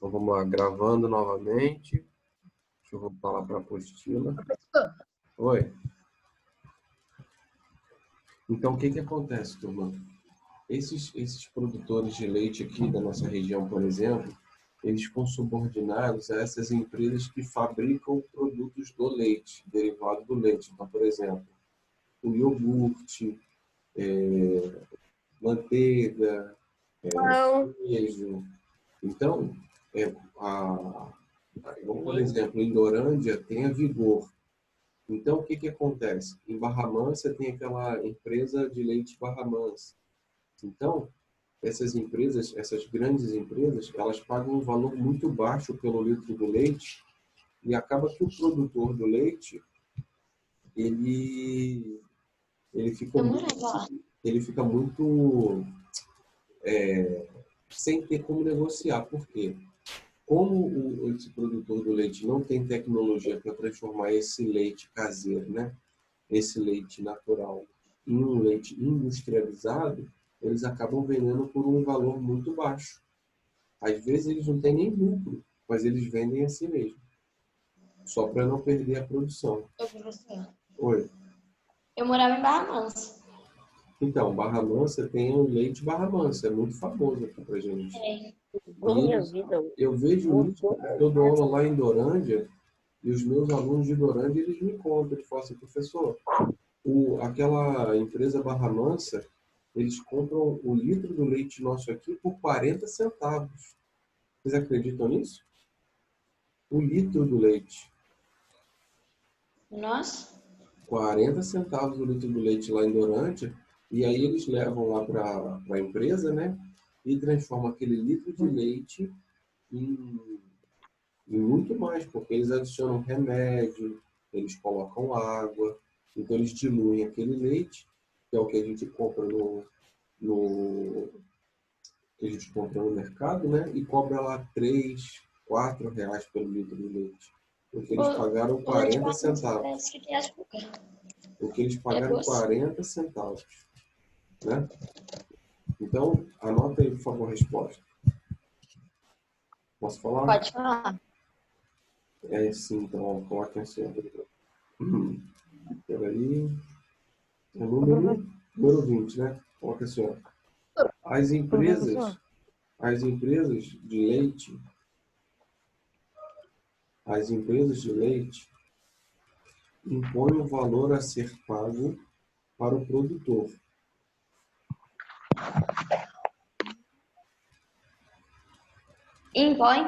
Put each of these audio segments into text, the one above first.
Então vamos lá, gravando novamente. Deixa eu voltar lá para a apostila. Oi. Então, o que acontece, turma? Esses produtores de leite aqui da nossa região, por exemplo, eles ficam subordinados a essas empresas que fabricam produtos do leite, derivado do leite. Então, por exemplo, o iogurte, manteiga, queijo. Então, por exemplo, em Dorândia tem a Vigor. Então, o que acontece? Em Barra Mansa tem aquela empresa de leite Barra Mansa. Então, essas empresas, essas grandes empresas, elas pagam um valor muito baixo pelo litro do leite e acaba que o produtor do leite, ele fica muito sem ter como negociar. Por quê? Como esse produtor do leite não tem tecnologia para transformar esse leite caseiro, né? Esse leite natural, em um leite industrializado, eles acabam vendendo por um valor muito baixo. Às vezes eles não têm nem lucro, mas eles vendem assim mesmo, só para não perder a produção. Oi. Eu morava em Barra Mansa. Então, Barra Mansa tem o leite Barra Mansa, é muito famoso aqui pra gente. Eu vejo isso porque eu dou aula lá em Dorândia e os meus alunos de Dorândia, eles me contam, eles falam assim, professor, aquela empresa Barra Mansa, eles compram o litro do leite nosso aqui por 40 centavos. Vocês acreditam nisso? O litro do leite. Nossa. 40 centavos o litro do leite lá em Dorândia, e aí eles levam lá para a empresa, né? E transformam aquele litro de leite em muito mais, porque eles adicionam remédio, eles colocam água, então eles diluem aquele leite, que é o que a gente compra no mercado, né? E cobra lá 3, 4 reais pelo litro de leite. Porque eles pagaram 40 centavos. Porque eles pagaram 40 centavos. Né? Então, anota aí, por favor, a resposta. Posso falar? Pode falar. Sim, então, coloquem assim. Peraí. É número 20, né? Coloca assim, ó. As empresas de leite impõem o valor a ser pago para o produtor. Impõe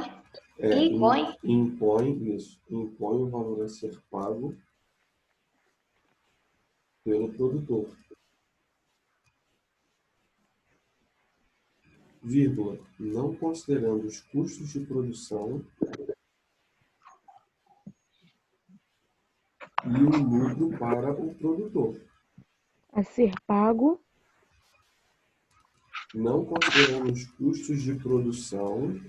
o valor a ser pago pelo produtor. Vírgula, não considerando os custos de produção e o lucro para o produtor. A ser pago. Não considerando os custos de produção.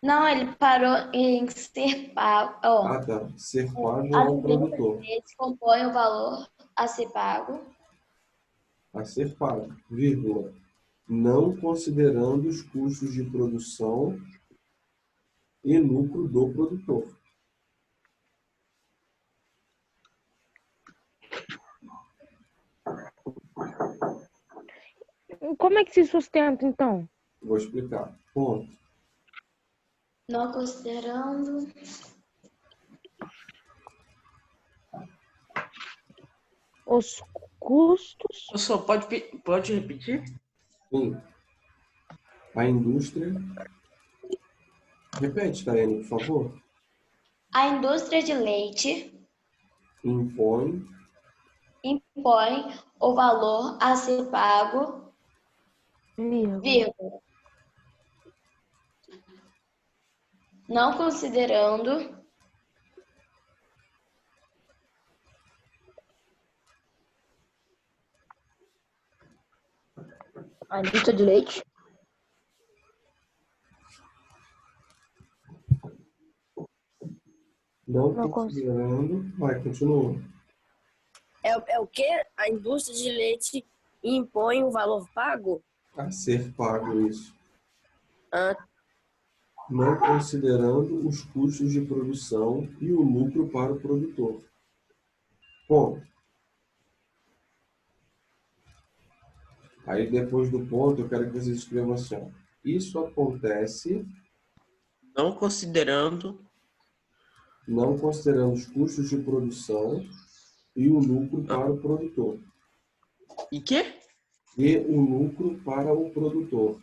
Não, ele parou em ser pago. Tá. Ser pago ao produtor. Eles compõem o valor a ser pago. A ser pago, vírgula, não considerando os custos de produção e lucro do produtor. Como é que se sustenta, então? Vou explicar. Ponto. Não considerando os custos. Só pode repetir? Sim. A indústria. Repete, Tayane, por favor. a indústria de leite Impõe o valor a ser pago, vírgula, não considerando A indústria de leite. não considerando. Vai, continua. É o que? A indústria de leite impõe o valor pago? A ser pago, isso. não considerando os custos de produção e o lucro para o produtor. Ponto. Aí, depois do ponto, eu quero que vocês escrevam assim, ó. Isso acontece Não considerando não considerando os custos de produção e o lucro para o produtor. e quê? E o lucro para o produtor.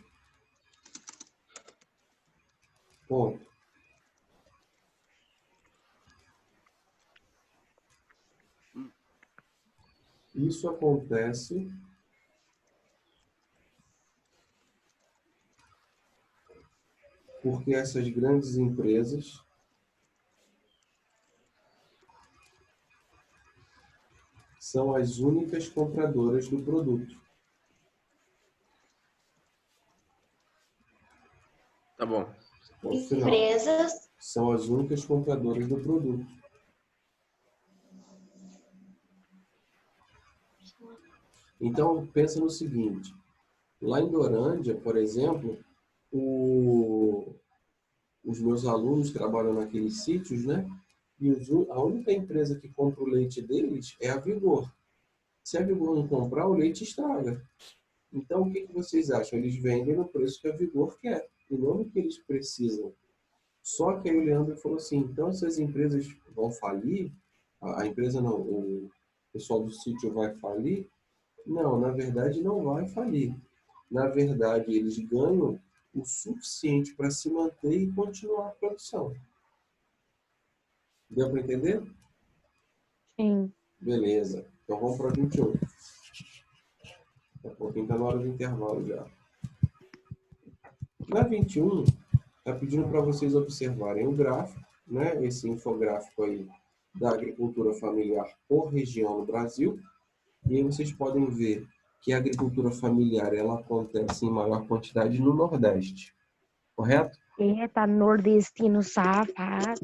Ponto. Isso acontece porque essas grandes empresas são as únicas compradoras do produto. Tá bom. Ponto final. Empresas São as únicas compradoras do produto. Então, pensa no seguinte. Lá em Dorândia, por exemplo, os meus alunos trabalham naqueles sítios, né? E a única empresa que compra o leite deles é a Vigor. Se a Vigor não comprar, o leite estraga. Então, o que vocês acham? Eles vendem no preço que a Vigor quer, e não no que eles precisam. Só que aí o Leandro falou assim, então se as empresas vão falir, a empresa não, o pessoal do sítio vai falir? Não, na verdade não vai falir. Na verdade, eles ganham o suficiente para se manter e continuar a produção. Deu para entender? Sim. Beleza. Então vamos para 21. Daqui a pouquinho está na hora do intervalo já. Na 21, está pedindo para vocês observarem o gráfico, né? Esse infográfico aí da agricultura familiar por região no Brasil. E aí vocês podem ver que a agricultura familiar ela acontece em maior quantidade no Nordeste. Correto? Eita, nordestino safado.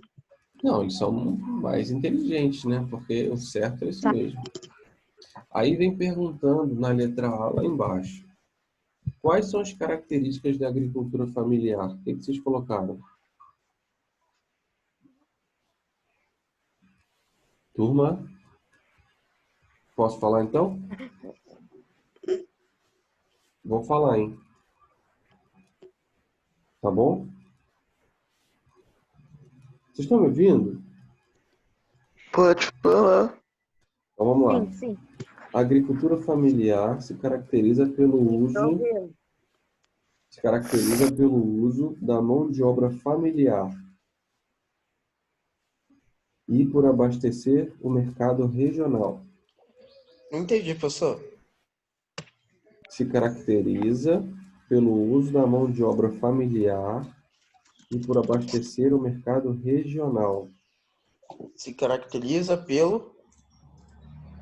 Não, eles são mais inteligentes, né? Porque o certo é isso mesmo. Aí vem perguntando na letra A lá embaixo. Quais são as características da agricultura familiar? O que vocês colocaram? Turma? Posso falar então? Vou falar, hein? Tá bom? Vocês estão me ouvindo? Pode falar. Então vamos lá. Sim, sim. A agricultura familiar se caracteriza pelo uso da mão de obra familiar e por abastecer o mercado regional. Não entendi, professor. Se caracteriza pelo uso da mão de obra familiar e por abastecer o mercado regional. Se caracteriza pelo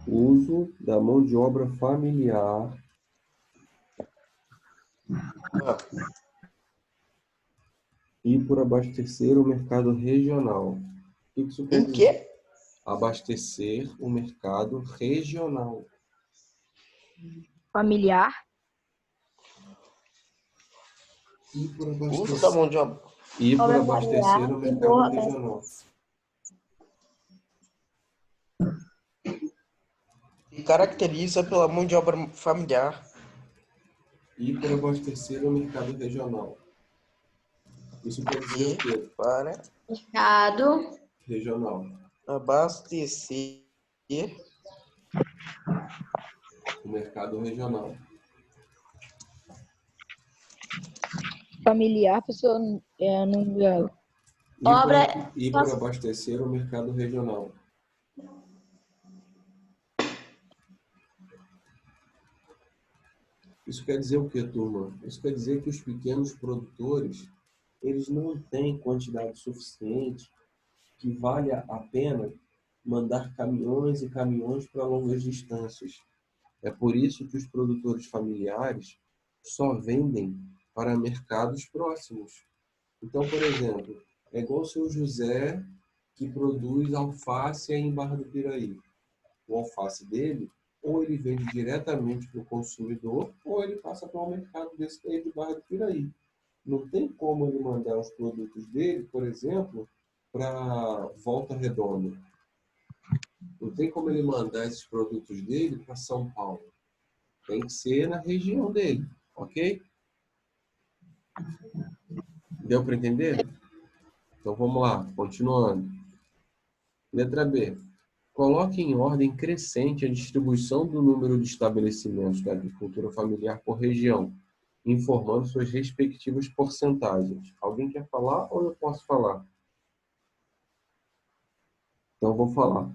Uso da mão de obra familiar e por abastecer o mercado regional. O que isso quer dizer? quê? Abastecer o mercado regional. Familiar. E por Uso da mão de obra. abastecer o mercado regional. Se caracteriza pela mão de obra familiar. E por abastecer o mercado regional. Isso quer dizer o quê? Para mercado Regional. abastecer O mercado regional. Familiar, pessoa não. E por abastecer o mercado regional. Isso quer dizer o quê, turma? Isso quer dizer que os pequenos produtores, eles não têm quantidade suficiente que valha a pena mandar caminhões e caminhões para longas distâncias. É por isso que os produtores familiares só vendem para mercados próximos. Então, por exemplo, é igual o seu José que produz alface em Barra do Piraí. O alface dele, ou ele vende diretamente para o consumidor, ou ele passa para um mercado desse daí de Barra do Piraí. não tem como ele mandar os produtos dele, por exemplo, para Volta Redonda. Não tem como ele mandar esses produtos dele para São Paulo. Tem que ser na região dele, ok? Deu para entender? Então vamos lá, continuando. Letra B. Coloque em ordem crescente a distribuição do número de estabelecimentos da agricultura familiar por região, informando suas respectivas porcentagens. Alguém quer falar ou eu posso falar? Então eu vou falar.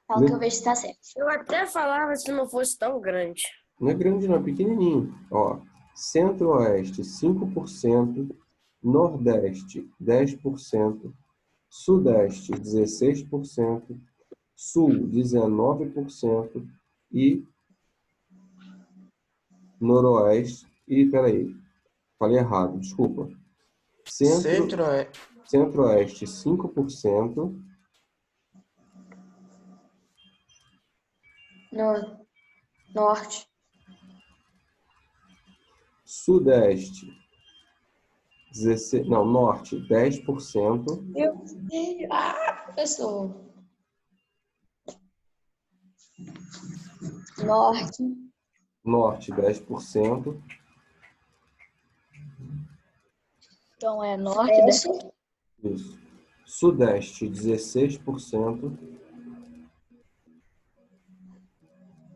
Fala que eu vejo se tá certo. Eu até falava se não fosse tão grande. Não é grande não, é pequenininho. Ó, Centro-Oeste, 5%, Nordeste, 10%, Sudeste, 16%, Sul, 19% e Noroeste. Peraí, falei errado, desculpa. Centro-Oeste, 5%. No norte. Sudeste, 16, não, Norte, 10%. Meu Deus. Professor. Norte. Norte, 10%. Então é norte, né? Isso. Sudeste, 16%.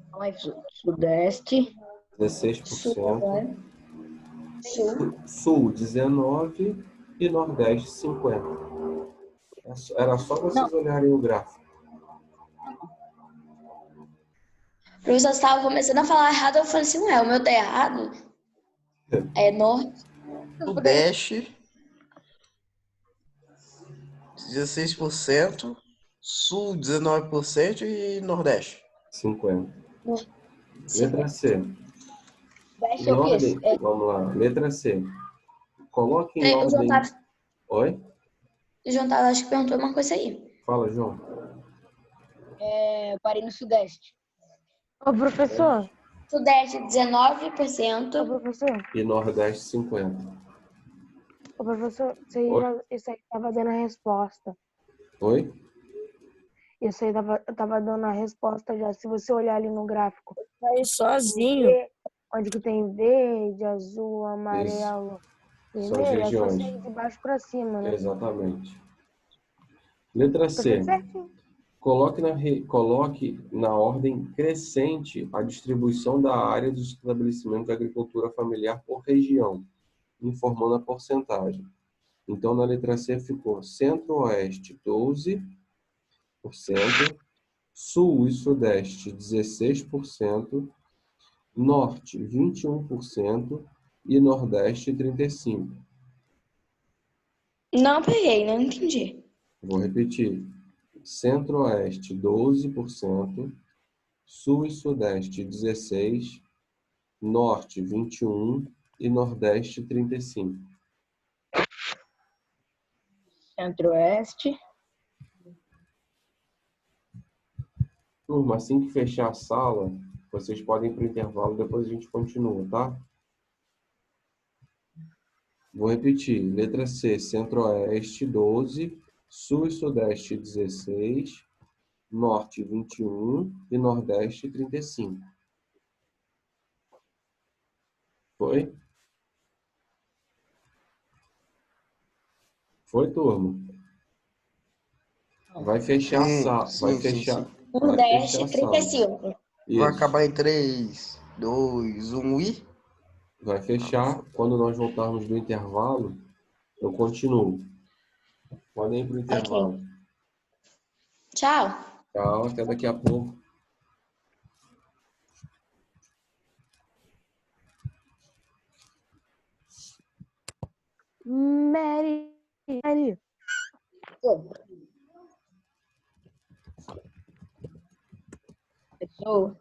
Então é sudeste. 16%. Sul. Sul, 19% e Nordeste, 50%. Era só vocês olharem o gráfico. O professor estava começando a falar errado, eu falei assim, ué, o meu tá errado? É norte. Sudeste, 16%, Sul, 19% e Nordeste. 50%. Sim. Letra C. Sudeste Em é o ordem, quê? vamos lá. Letra C. Coloque em O João ordem... tava, Oi? o João tava, acho que perguntou uma coisa aí. Fala, João. Eu parei no sudeste. Ô, professor. Sudeste, Ô, 19%. professor. E Nordeste, 50%. Ô, professor, Oi? isso aí tava dando a resposta. Oi? Isso aí tava dando a resposta já. Se você olhar ali no gráfico, Aí sozinho. onde que tem verde, azul, amarelo, São as vermelho, é só regiões. sair de baixo para cima, né? Exatamente. Letra Tá C. tudo certinho. Coloque na ordem crescente a distribuição da área dos estabelecimentos de agricultura familiar por região, informando a porcentagem. Então, na letra C ficou Centro-Oeste, 12%, Sul e Sudeste, 16%, Norte, 21% e Nordeste, 35%. Não peguei, não entendi. Vou repetir. Centro-Oeste, 12%, Sul e Sudeste, 16%, Norte, 21% e Nordeste, 35%. Centro-oeste. Turma, assim que fechar a sala, vocês podem ir para o intervalo, depois a gente continua, tá? Vou repetir. Letra C, Centro-Oeste, 12%, Sul e Sudeste, 16%, Norte, 21% e Nordeste, 35%. Foi? Foi, turma? Vai fechar a sala. Vai fechar. Nordeste, Vai fechar a sala. 35%. Vai Isso. acabar em 3, 2, 1 e... Vai fechar. Quando nós voltarmos do intervalo, eu continuo. Podem ir para o intervalo. Ok. Tchau. Tchau, até daqui a pouco. Mary. Pessoa.